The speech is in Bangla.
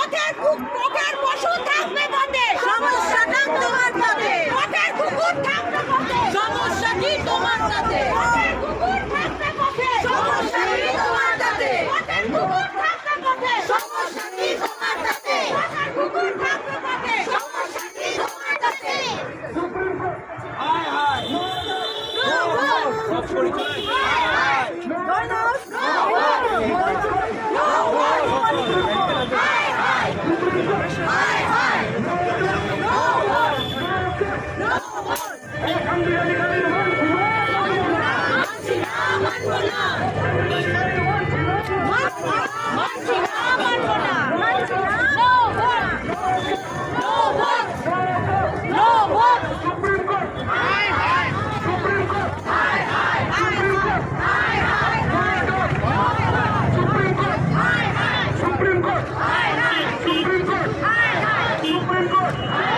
পথের পশু থাকবে পথে, সমস্যাটা তোমার তাতে, পথের কুকুর থাকবে পথে, সমস্যা কি তোমার তাতে, পথের কুকুর থাকবে পথে, সমস্যা কি তোমার তাতে, পথের কুকুর থাকবে পথে, সমস্যা কি তোমার তাতে, পথের কুকুর থাকবে পথে, সমস্যা কি তোমার তাতে। Supreme Court!